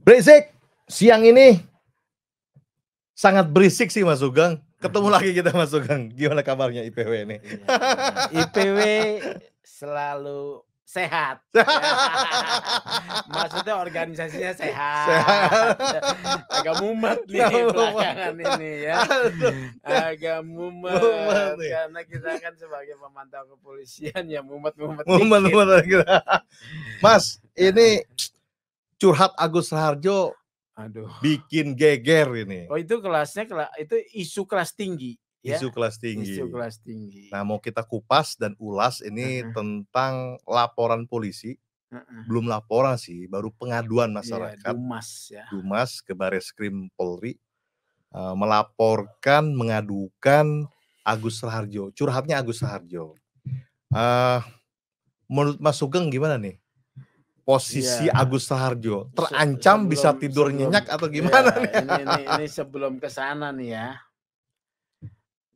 Berisik, siang ini sangat berisik sih Mas Sugeng. Ketemu lagi kita Mas Sugeng. Gimana kabarnya IPW ini? IPW selalu sehat. Maksudnya organisasinya sehat. Agak mumet nih belakangan ini ya. Agak mumet karena kita kan sebagai pemantau kepolisian ya mumet-mumet dikit. Mas, ini curhat Agus Raharjo. Aduh. Bikin geger ini. Oh itu kelasnya itu isu kelas tinggi. Ya? Isu kelas tinggi. Isu kelas tinggi. Nah mau kita kupas dan ulas ini tentang laporan polisi. Belum laporan sih, baru pengaduan masyarakat. Dumas ya. Dumas ke Bareskrim Polri. Melaporkan, mengadukan Agus Raharjo. Curhatnya Agus Raharjo. Menurut Mas Sugeng gimana nih? Posisi Agus Raharjo terancam bisa tidur nyenyak atau gimana nih? Ini sebelum ke sana nih ya.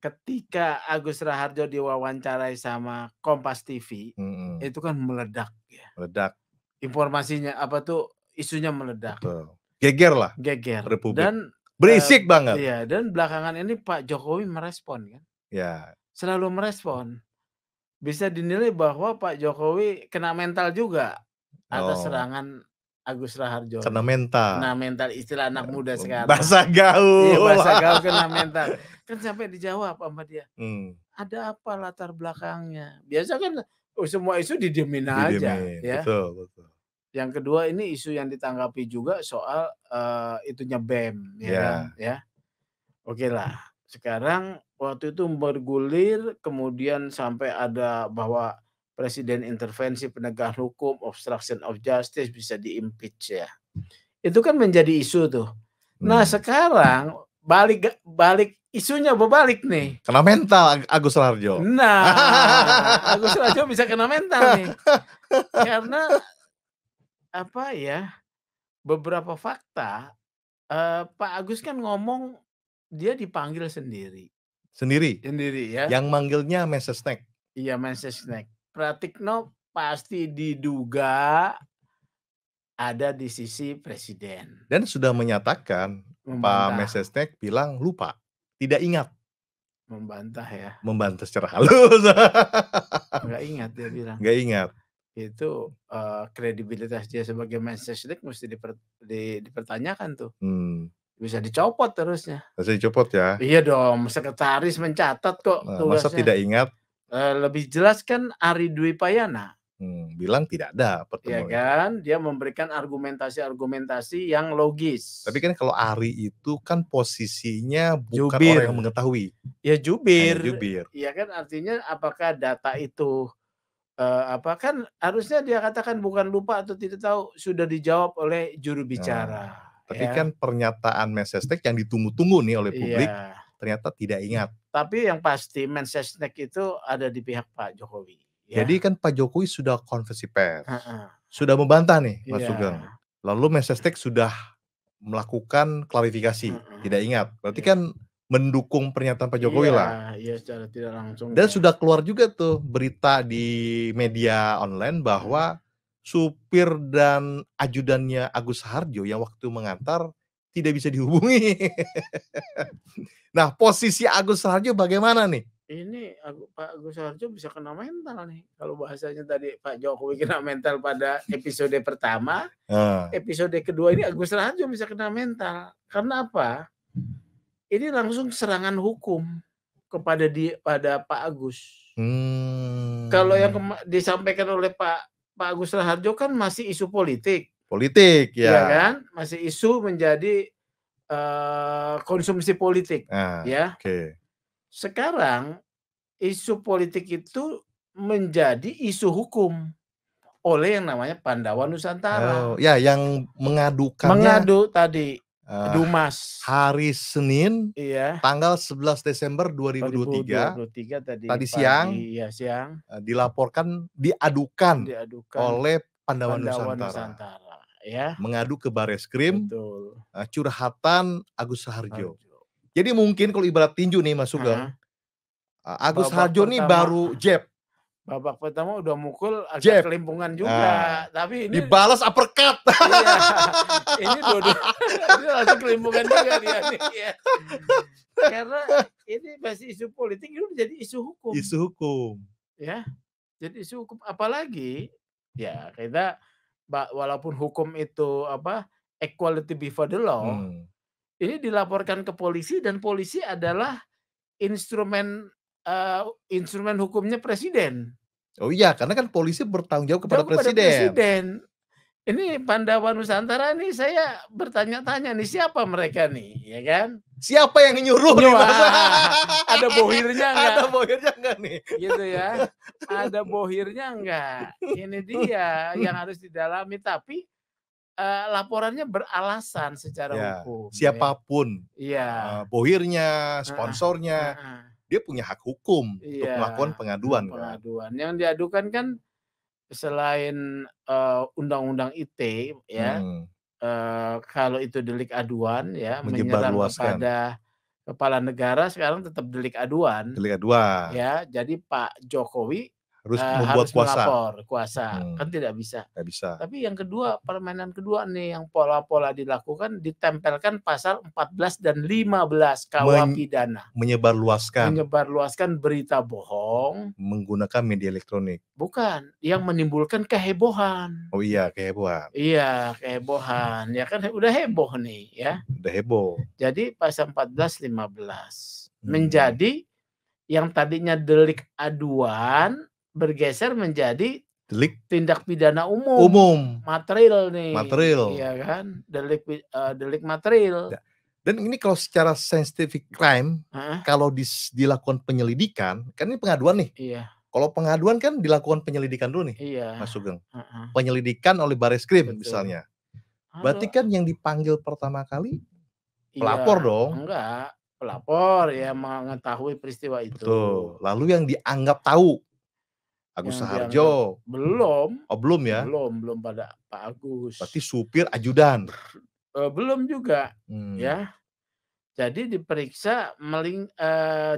Ketika Agus Raharjo diwawancarai sama Kompas TV, itu kan meledak ya. Meledak. Informasinya apa tuh isunya meledak. Betul. Geger lah. Geger. Republik. Dan berisik banget. Iya, dan belakangan ini Pak Jokowi merespon kan. Ya. Selalu merespon. Bisa dinilai bahwa Pak Jokowi kena mental juga atas serangan Agus Raharjo. Kena mental. Kena mental istilah anak muda sekarang. Bahasa gaul. Iya, bahasa gaul kena mental. Kan sampai dijawab sama dia. Ada apa latar belakangnya? Biasa kan semua isu didiemin aja. Ya. Betul, betul. Yang kedua ini isu yang ditanggapi juga soal itunya BEM. Ya. Oke lah. Sekarang waktu itu bergulir kemudian sampai ada bahwa Presiden intervensi penegakan hukum, obstruction of justice bisa di-impeach ya. Itu kan menjadi isu tuh. Nah sekarang balik isunya berbalik nih. Kena mental Agus Raharjo. Nah Agus Raharjo bisa kena mental nih. Karena apa ya, beberapa fakta Pak Agus kan ngomong dia dipanggil sendiri. Sendiri ya. Yang manggilnya Mensesnek. Iya Mensesnek. Pratikno pasti diduga ada di sisi presiden. Dan sudah menyatakan Pak Mensesnek bilang lupa, tidak ingat. Membantah ya. Membantah secara halus. Nggak ingat dia bilang. Nggak ingat. Itu kredibilitas dia sebagai Mensesnek mesti dipertanyakan tuh. Bisa dicopot terusnya. Bisa dicopot ya? Iya dong, sekretaris mencatat kok tugasnya. Masa tidak ingat? Lebih jelas kan Ari Dwi Payana. Bilang tidak ada pertemuan. Ya kan, dia memberikan argumentasi yang logis. Tapi kan kalau Ari itu kan posisinya bukan jubir. Orang yang mengetahui. Ya jubir. Jubir. Ya kan artinya apakah data itu kan harusnya dia katakan bukan lupa atau tidak tahu, sudah dijawab oleh juru bicara. Tapi kan pernyataan Mensesnek yang ditunggu-tunggu nih oleh publik ternyata tidak ingat. Tapi yang pasti Mensesnek itu ada di pihak Pak Jokowi. Ya. Jadi kan Pak Jokowi sudah konversi pers, sudah membantah nih Mas Sugeng. Lalu Mensesnek sudah melakukan klarifikasi, tidak ingat. Berarti kan mendukung pernyataan Pak Jokowi lah. Iya, secara tidak langsung. Dan sudah keluar juga tuh berita di media online bahwa supir dan ajudannya Agus Raharjo yang waktu mengantar tidak bisa dihubungi. Nah, posisi Agus Raharjo bagaimana nih? Ini Pak Agus Raharjo bisa kena mental nih. Kalau bahasanya tadi Pak Jokowi kena mental pada episode pertama, episode kedua ini Agus Raharjo bisa kena mental. Karena apa? Ini langsung serangan hukum kepada pada Pak Agus. Kalau yang disampaikan oleh Pak Agus Raharjo kan masih isu politik. Politik ya. Ya kan? Masih isu menjadi konsumsi politik. Ya. Sekarang isu politik itu menjadi isu hukum oleh yang namanya Pandawa Nusantara. Ya, yang mengadukannya. Mengadu tadi Dumas. Hari Senin, tanggal 11 Desember 2023 tadi siang, siang diadukan oleh Pandawa Nusantara. Ya. Mengadu ke Bareskrim, curhatan Agus Raharjo. Jadi mungkin kalau ibarat tinju nih Mas Sugeng, Agus Raharjo nih baru jab. babak pertama udah mukul agak Jab. kelimpungan Nah, juga, tapi ini dibalas uppercut. iya, ini dua-dua ini langsung kelimpungan juga dia nih ya. Karena ini masih isu politik, itu jadi isu hukum. Isu hukum. Ya, jadi isu hukum. Apalagi, ya kita walaupun hukum itu apa, equality before the law, ini dilaporkan ke polisi dan polisi adalah instrumen instrumen hukumnya presiden. Oh iya, karena kan polisi bertanggung jawab kepada Kepada presiden. presiden. Ini Pandawa Nusantara nih saya bertanya-tanya nih, siapa mereka nih, ya kan? Siapa yang nyuruh nih, Mas? Ada bohirnya nggak? Ada bohirnya nggak nih? Gitu ya. Ada bohirnya nggak? Ini dia yang harus didalami, tapi laporannya beralasan secara Ya, hukum. siapapun Iya. bohirnya, sponsornya, dia punya hak hukum untuk melakukan pengaduan. Pengaduan. Yang diadukan kan selain undang-undang ITE ya, kalau itu delik aduan ya, menyerang kepada kepala negara sekarang tetap delik aduan. Delik aduan. Ya, jadi Pak Jokowi harus melapor kuasa, kan tidak bisa. Nggak bisa. Tapi yang kedua, permainan kedua nih yang pola-pola dilakukan, ditempelkan pasal 14 dan 15 KUH pidana. Menyebarluaskan berita bohong menggunakan media elektronik. Bukan, yang menimbulkan kehebohan. Oh iya, kehebohan. Iya, kehebohan. Ya kan udah heboh nih ya. Udah heboh. Jadi pasal 14 15 menjadi yang tadinya delik aduan bergeser menjadi delik tindak pidana umum. Material nih. Iya kan? Delik material. Dan ini kalau secara scientific crime, kalau dilakukan penyelidikan, kan ini pengaduan nih. Iya. Kalau pengaduan kan dilakukan penyelidikan dulu nih, iya. Mas Sugeng. Penyelidikan oleh Bareskrim misalnya. Berarti kan yang dipanggil pertama kali pelapor dong. Enggak, pelapor ya mengetahui peristiwa itu. Betul. Lalu yang dianggap tahu Agus Raharjo belum. Oh belum ya? Belum pada Pak Agus. Berarti supir ajudan. Belum juga ya. Jadi diperiksa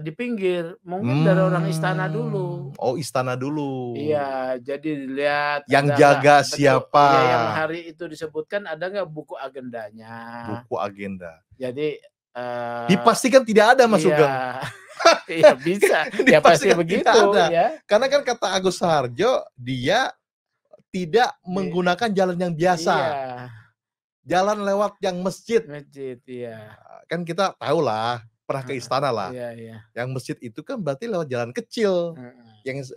di pinggir, mungkin dari orang istana dulu. Oh istana dulu. Iya, jadi dilihat yang jaga siapa. Ya, yang hari itu disebutkan ada nggak buku agendanya. Buku agenda. Jadi dipastikan tidak ada, Mas Sugeng. Iya bisa, ya pasti begitu ya. Karena kan kata Agus Raharjo, dia tidak menggunakan jalan yang biasa. Iya. Jalan lewat yang masjid. Masjid, iya. Kan kita tahu lah, pernah ke istana lah. Iya. Yang masjid itu kan berarti lewat jalan kecil.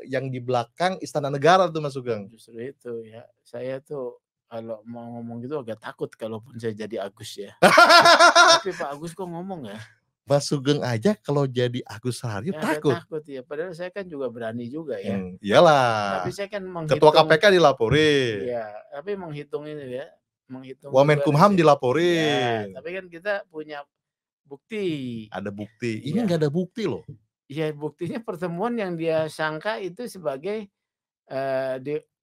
Yang di belakang Istana Negara tuh, Mas Sugeng. Justru itu ya. Saya tuh kalau mau ngomong gitu agak takut kalaupun saya jadi Agus ya. Tapi Pak Agus kok ngomong ya? Mas Sugeng aja kalau jadi Agus Raharjo takut. Takut ya. Padahal saya kan juga berani juga ya. Iyalah. Tapi saya kan menghitung. Ketua KPK dilaporin. Iya. Tapi menghitung ini ya. Wamenkumham dilaporin. Ya, tapi kan kita punya bukti. Ada bukti. Ini nggak ada bukti loh. Iya, buktinya pertemuan yang dia sangka itu sebagai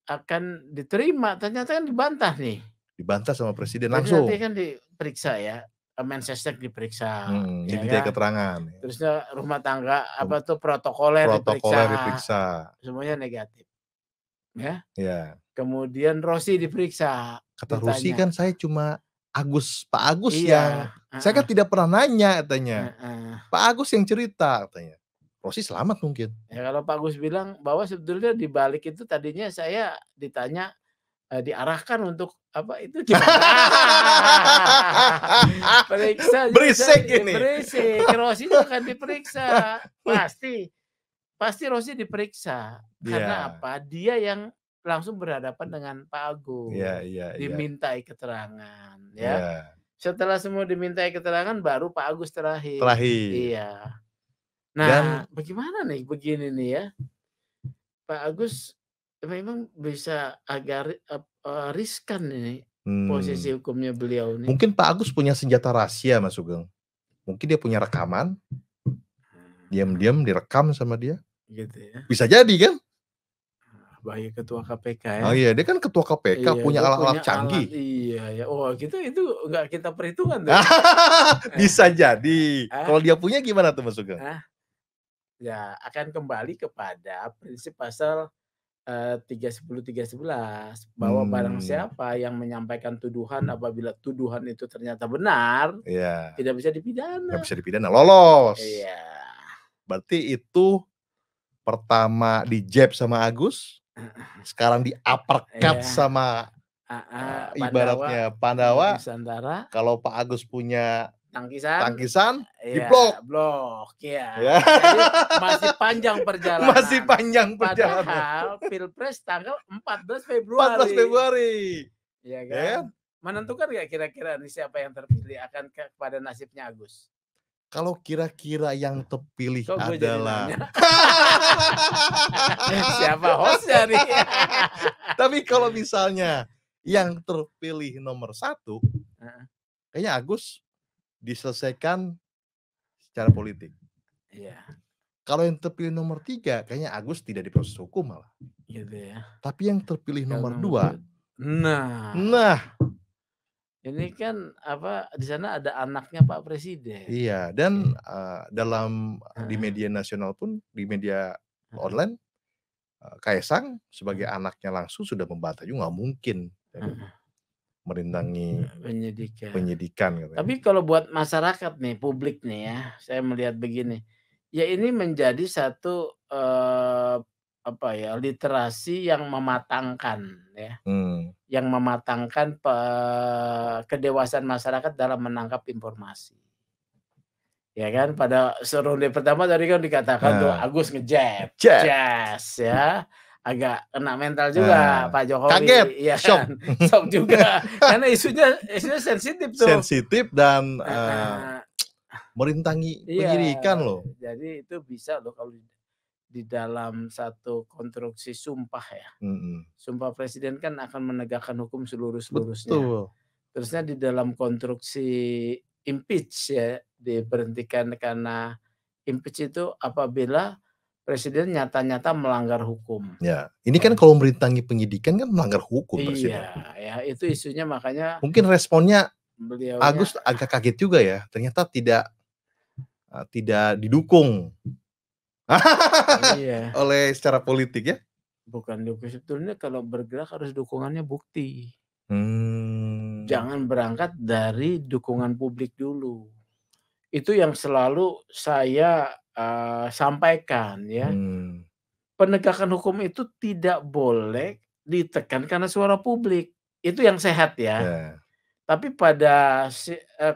akan diterima, ternyata kan dibantah nih. Dibantah sama presiden langsung. Nanti kan diperiksa ya, Mensesnek diperiksa. Diminta keterangan. Terusnya rumah tangga apa tuh protokoler diperiksa. Semuanya negatif. Ya. Iya. Kemudian Rossi diperiksa. Kata Rossi kan saya cuma Pak Agus yang saya kan tidak pernah nanya katanya. Pak Agus yang cerita katanya. Rossi selamat mungkin. Ya kalau Pak Agus bilang bahwa sebetulnya di balik itu tadinya saya ditanya diarahkan untuk apa itu gimana? Periksa berisik ini. Berisik. Rossi juga akan diperiksa. Pasti Rossi diperiksa. Karena apa? Dia yang langsung berhadapan dengan Pak Agus. Iya. Dimintai keterangan ya. Setelah semua dimintai keterangan baru Pak Agus terakhir. Iya. Nah, bagaimana nih begini nih ya. Pak Agus memang bisa agak riskan ini posisi hukumnya beliau ini. Mungkin Pak Agus punya senjata rahasia, Mas Sugeng. Mungkin dia punya rekaman. Diam-diam direkam sama dia. Gitu ya. Bisa jadi kan? Sebagai ketua KPK ya. Oh iya, dia kan ketua KPK, punya alat-alat canggih. Iya. Oh, gitu itu enggak kita perhitungan tuh. Bisa jadi. Kalau dia punya gimana tuh, Mas Sugeng? Ya, akan kembali kepada prinsip pasal 310, 311 bahwa barang Mmm. siapa yang menyampaikan tuduhan apabila tuduhan itu ternyata benar, Iya, tidak bisa nggak dipidana. bisa dipidana, lolos. Iya. Berarti itu pertama di-jab sama Agus, sekarang di-uppercut Iya, sama, heeh, Pandawa, ibaratnya Pandawa, Nusantara, kalau Pak Agus punya tangkisan, tangkisan, iya, diblok. blok, ya. Ya. Jadi masih panjang Masih perjalanan. panjang perjalanan. Padahal Pilpres tanggal 14 14 Februari. Februari, Iya ya kan? kan? Menentukan nggak kira-kira nih siapa yang terpilih akan kepada nasibnya Agus? Kalau kira-kira yang terpilih Kok gue jadi adalah nanya? Siapa hostnya nih? tapi kalau misalnya yang terpilih nomor 1, Heeh, kayaknya Agus diselesaikan secara politik. iya, Kalau yang terpilih nomor 3, kayaknya Agus tidak diproses hukum malah. gitu ya. Tapi yang terpilih Kalau nomor nomor 2, nah, nah ini kan apa, di sana ada anaknya Pak Presiden. iya, dan, di Heeh, media nasional pun, di media heeh, online, Kaisang sebagai heeh, anaknya langsung sudah membantah juga, nggak mungkin ya kan, heeh, merintangi penyidikan. penyidikan katanya. Tapi kalau buat masyarakat nih, publik nih ya, saya melihat begini, ya ini menjadi satu, apa ya, literasi yang mematangkan ya, Mmm, yang mematangkan kedewasaan masyarakat dalam menangkap informasi. Ya kan, pada ronde pertama tadi kan dikatakan tuh nah, Agus nge-jab, chat, jas ya, agak kena mental juga nah, Pak kaget, Jokowi, iya syok, kan, syok juga karena isunya sensitif tuh. sensitif dan, Heeh. merintangi Iya, penyidikan loh. jadi itu bisa loh kalau di dalam satu konstruksi sumpah ya. Mhm, Sumpah presiden kan akan menegakkan hukum seluruh-seluruhnya. betul, Terusnya di dalam konstruksi impeach ya, diberhentikan karena impeach itu apabila presiden nyata-nyata melanggar hukum. ya. Ini kan Ya. kalau merintangi penyidikan kan melanggar hukum Iya, presiden. ya itu isunya makanya Mungkin responnya beliaunya Agus agak kaget juga ya, ternyata tidak didukung iya, oleh secara politik ya. bukan dukung sebetulnya kalau bergerak harus dukungannya bukti. Mmm, Jangan berangkat dari dukungan publik dulu. Itu yang selalu saya, sampaikan ya. mmm, Penegakan hukum itu tidak boleh ditekan karena suara publik. Itu yang sehat ya. ya, Tapi pada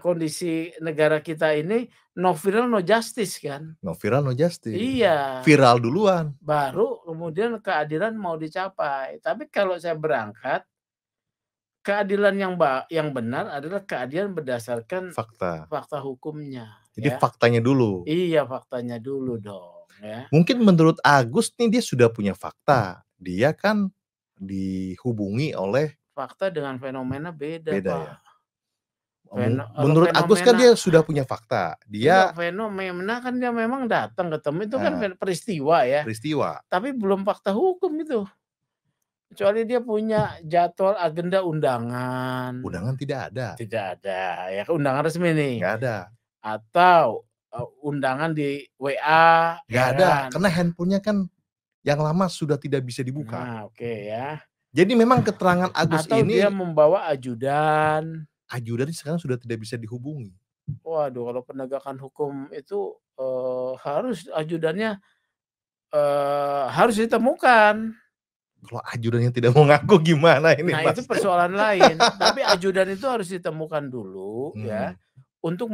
kondisi negara kita ini no viral no justice kan. no viral no justice. Iya, Viral duluan, baru kemudian keadilan mau dicapai. Tapi kalau saya berangkat, keadilan yang benar adalah keadilan berdasarkan fakta. fakta hukumnya Jadi ya. faktanya dulu. Iya, faktanya dulu dong ya. Mungkin menurut Agus nih dia sudah punya fakta, dia kan dihubungi oleh Fakta dengan fenomena beda, beda Pak. ya. Kalau Menurut Agus kan fenomena dia sudah punya fakta, enggak, dia fenomena kan dia memang datang ketemu itu kan eee, peristiwa ya, peristiwa, tapi belum fakta hukum itu. Kecuali dia punya jadwal agenda undangan, undangan tidak ada, tidak ada ya, undangan resmi nih, nggak ada. atau, undangan di WA Nggak ya ada, kan. karena handphone-nya kan yang lama sudah tidak bisa dibuka. Nah, oke ya. Jadi memang keterangan Agus Atau dia ini, membawa ajudan. ajudan sekarang sudah tidak bisa dihubungi. Waduh, kalau penegakan hukum itu, harus ajudannya, harus ditemukan. Kalau ajudannya tidak mau ngaku gimana ini Nah, itu Mas? persoalan lain, tapi ajudan itu harus ditemukan dulu ya, Mhm, untuk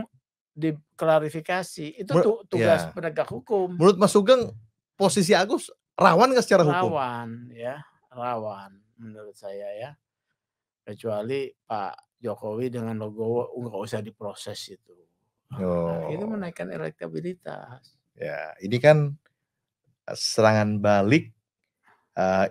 diklarifikasi. Itu tugas ya. penegak hukum. Menurut Mas Sugeng, posisi Agus rawan nggak secara hukum? Rawan ya, rawan menurut saya ya. Kecuali Pak Jokowi dengan Logowo nggak usah diproses itu. Nah, itu Oh, menaikkan elektabilitas. ya ini kan, serangan balik,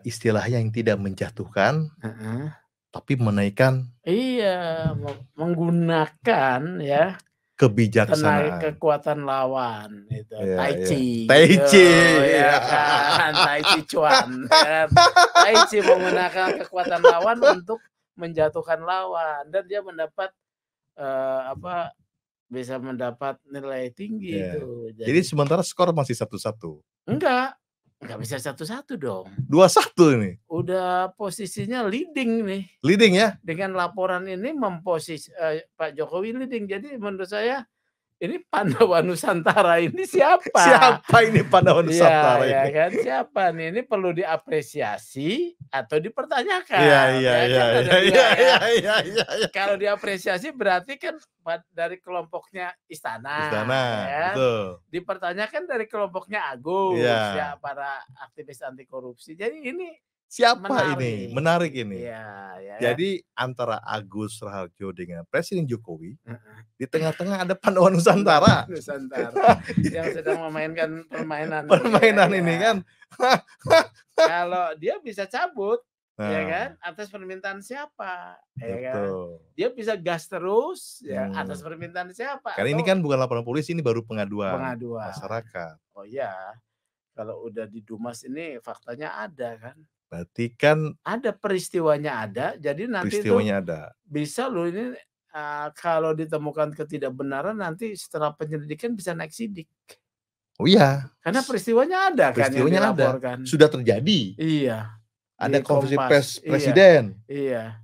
istilahnya yang tidak menjatuhkan, Heeh. tapi menaikkan Iya, menggunakan ya kebijaksanaan. kekuatan lawan itu, Iya, Tai iya. Chi Tai gitu Chi, ya iya. kan, Tai Chi Chuan ya kan. Tai Chi menggunakan kekuatan lawan untuk menjatuhkan lawan dan dia mendapat, apa, bisa mendapat nilai tinggi Ya. itu. Jadi sementara skor masih 1-1. Enggak bisa 1-1 dong. 2-1 ini. Udah posisinya leading nih. Leading ya? Dengan laporan ini Pak Jokowi leading. Jadi menurut saya ini Pandawa Nusantara ini siapa? Siapa ini Pandawa Nusantara ya ini? kan, siapa nih? Ini perlu diapresiasi atau dipertanyakan. Iya. Kalau diapresiasi berarti kan dari kelompoknya Istana, ya. Betul. Dipertanyakan dari kelompoknya Agus, ya, para aktivis anti korupsi. Jadi ini siapa ini? Menarik ini. Ya. Jadi antara Agus Raharjo dengan Presiden Jokowi, di tengah-tengah ada Pandawa Nusantara. Yang sedang memainkan permainan ini kan. Kalau dia bisa cabut, ya kan, atas permintaan siapa, ya kan? Dia bisa gas terus, ya, atas permintaan siapa? Karena ini kan bukan laporan polisi, ini baru pengaduan masyarakat. Oh iya, kalau udah di Dumas ini faktanya ada kan? Berarti kan ada peristiwanya ada, jadi nanti itu bisa loh ini kalau ditemukan ketidakbenaran nanti setelah penyelidikan bisa naik sidik. Oh iya. Karena peristiwanya ada kan yang dilaporkan. Sudah terjadi. Iya. Ada konferensi pers presiden. Iya.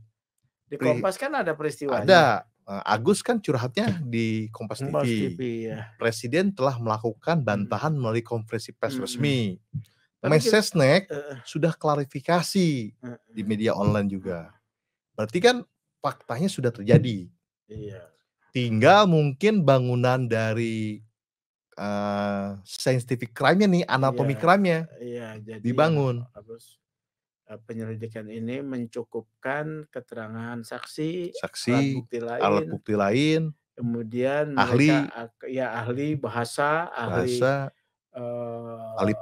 Di Kompas kan ada peristiwanya. Ada. Agus kan curhatnya di Kompas TV. Ya. Presiden telah melakukan bantahan melalui konferensi pers resmi. Mensesnek sudah klarifikasi di media online juga. Berarti kan faktanya sudah terjadi. Iya. Tinggal mungkin bangunan dari scientific crime-nya nih, anatomi crime-nya jadi dibangun. Harus penyelidikan ini mencukupkan keterangan saksi, alat bukti lain, kemudian ahli bahasa, ahli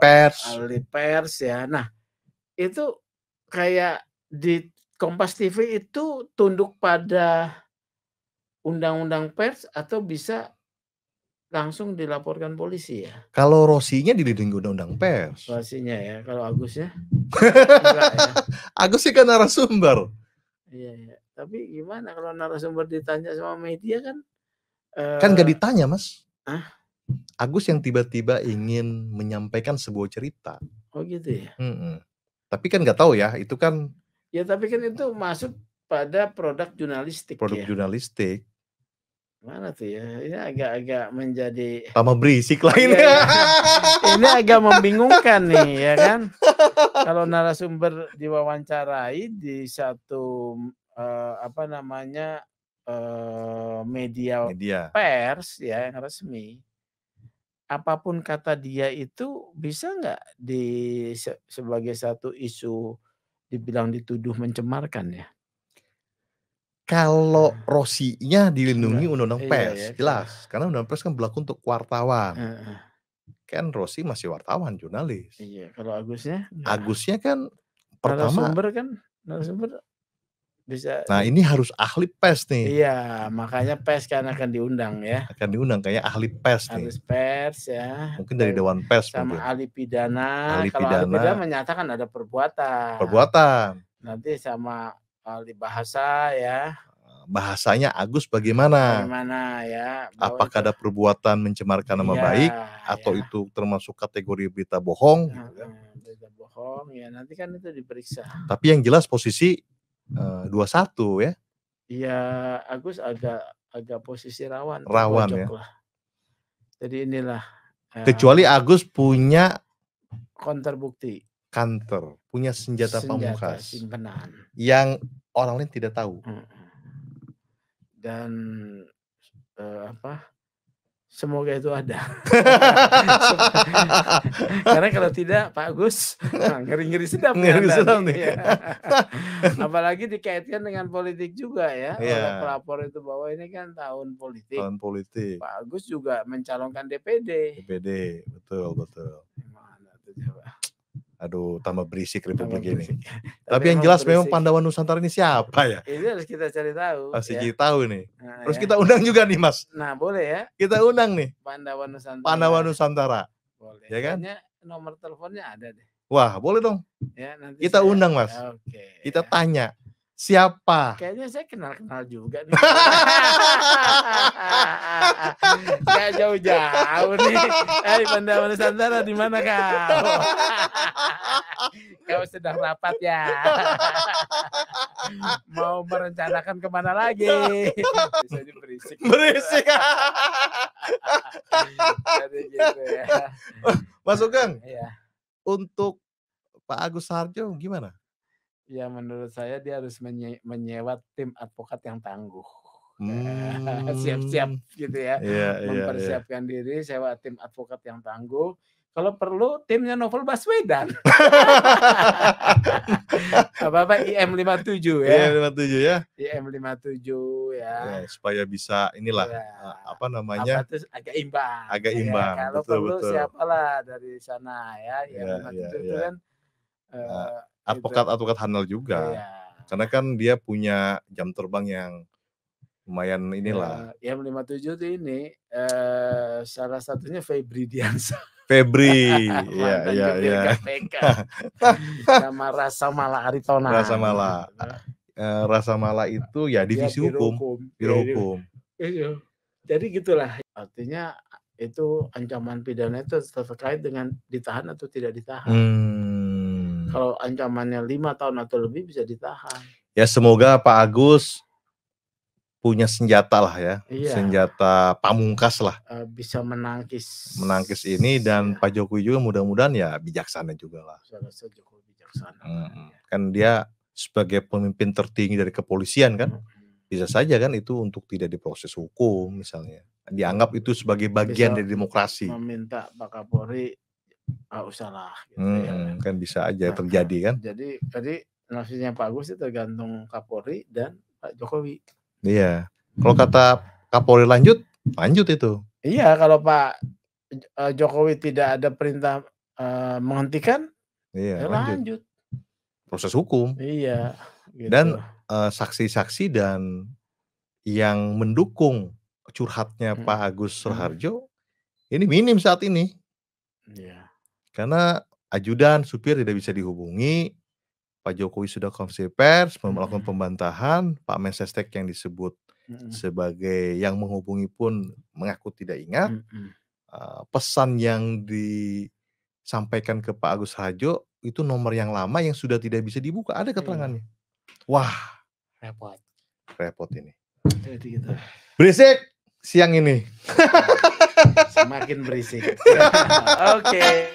pers ya. Nah, itu kayak di Kompas TV itu tunduk pada undang-undang pers atau bisa langsung dilaporkan polisi ya? Kalau Rossinya dilindungi undang-undang pers. Rossinya ya, kalau Agusnya? Enggak ya? Agusnya kan narasumber. Iya. Tapi gimana kalau narasumber ditanya sama media kan? Kan nggak ditanya, Mas. Agus yang tiba-tiba ingin menyampaikan sebuah cerita. Oh gitu ya? Tapi kan nggak tahu ya, itu kan. Ya tapi kan itu masuk pada produk jurnalistik. Jurnalistik. Mana tuh ya? Ini agak-agak menjadi. Tambah berisik lah ini. Ini agak membingungkan nih, ya kan? Kalau narasumber diwawancarai di satu media pers ya yang resmi. Apapun kata dia itu bisa nggak sebagai satu isu dibilang dituduh mencemarkan ya? Kalau Rossinya dilindungi undang-undang pers, jelas. Karena undang-undang pers kan berlaku untuk wartawan. Kan Rossi masih wartawan, jurnalis. Iya, kalau Agusnya? Agusnya kan pertama. Narasumber bisa. Nah ini harus ahli pers nih. Iya, makanya pers kan akan diundang ya. Akan diundang kayak ahli pers nih. Ahli pers ya. Mungkin dari Dewan Pers. Sama mungkin. ahli pidana. Kalau ahli pidana menyatakan ada perbuatan. Nanti sama ahli bahasa ya. Bahasanya Agus bagaimana? Bagaimana ya? Apakah ada perbuatan mencemarkan nama baik atau itu termasuk kategori berita bohong? Berita bohong ya nanti kan itu diperiksa. Tapi yang jelas posisi 2-1 ya. Iya, Agus agak posisi rawan ya. Lah. Jadi inilah. Kecuali Agus punya counter bukti. Punya senjata pamungkas. Simpenan. Yang orang lain tidak tahu. Dan semoga itu ada. Karena kalau tidak Pak Agus ngeri-ngeri sedap nih. Apalagi dikaitkan dengan politik juga ya. Oleh pelapor itu bahwa ini kan tahun politik. Pak Agus juga mencalonkan DPD. Betul. Gimana tuh coba? Aduh, tambah berisik Republik ini. Tapi yang jelas memang Pandawa Nusantara ini siapa ya? Ini harus kita cari tahu. Kita tahu nih. Terus kita undang juga nih, Mas. Nah, boleh ya. Kita undang nih. Pandawa Nusantara. Boleh. Ya kan? Nomor teleponnya ada deh. Wah, boleh dong. Ya, nanti kita undang, Mas. Oke. Kita tanya. Siapa? Kayaknya saya kenal-kenal juga nih. Nggak jauh-jauh nih. Pandawa Nusantara di mana kau? Kau sedang rapat ya? Mau merencanakan kemana lagi? Bisa berisik. Berisik. Jadi gitu ya. Mas Sugeng, Iya. untuk Pak Agus Raharjo gimana? Ya menurut saya dia harus menyewa tim advokat yang tangguh. Siap-siap gitu ya. Mempersiapkan diri, sewa tim advokat yang tangguh. Kalau perlu timnya Novel Baswedan. Apa IM 57 ya. IM 57 ya. IM 57 ya. Supaya bisa inilah apa namanya? Apa tuh, agak imbang. Agak imbang. Ya, kalau perlu siapalah dari sana ya. IM 57 itu kan advokat handal juga. Iya. Karena kan dia punya jam terbang yang lumayan inilah. IM 57 itu ini salah satunya Febri Diansah. Febri, iya. KPK. Sama Rasa Mala Aritona. Rasa Mala itu ya divisi hukum. Biro hukum. Jadi gitulah. Artinya itu ancaman pidana itu terkait dengan ditahan atau tidak ditahan. Kalau ancamannya 5 tahun atau lebih bisa ditahan. Ya semoga Pak Agus punya senjata lah ya, senjata pamungkas lah. Bisa menangkis ini dan Pak Jokowi juga mudah-mudahan ya bijaksana juga lah. Jokowi bijaksana. Kan dia sebagai pemimpin tertinggi dari kepolisian kan, bisa saja kan itu untuk tidak diproses hukum misalnya. Dianggap itu sebagai bagian dari demokrasi. Meminta Pak Kapolri usahlah gitu kan bisa aja terjadi kan. Jadi tadi nasibnya Pak Agus itu tergantung Kapolri dan Pak Jokowi. Iya. Kalau kata Kapolri lanjut itu. Iya, kalau Pak Jokowi tidak ada perintah menghentikan, lanjut. Proses hukum. Iya. Gitu. Dan saksi-saksi dan yang mendukung curhatnya Pak Agus Raharjo ini minim saat ini. Iya. Karena ajudan supir tidak bisa dihubungi, Pak Jokowi sudah konferensi pers melakukan pembantahan, Pak Mensesnek yang disebut sebagai yang menghubungi pun mengaku tidak ingat. Pesan yang disampaikan ke Pak Agus Raharjo itu nomor yang lama yang sudah tidak bisa dibuka, ada keterangannya. Wah, repot ini. Jadi gitu. Berisik siang ini. Semakin berisik. Oke.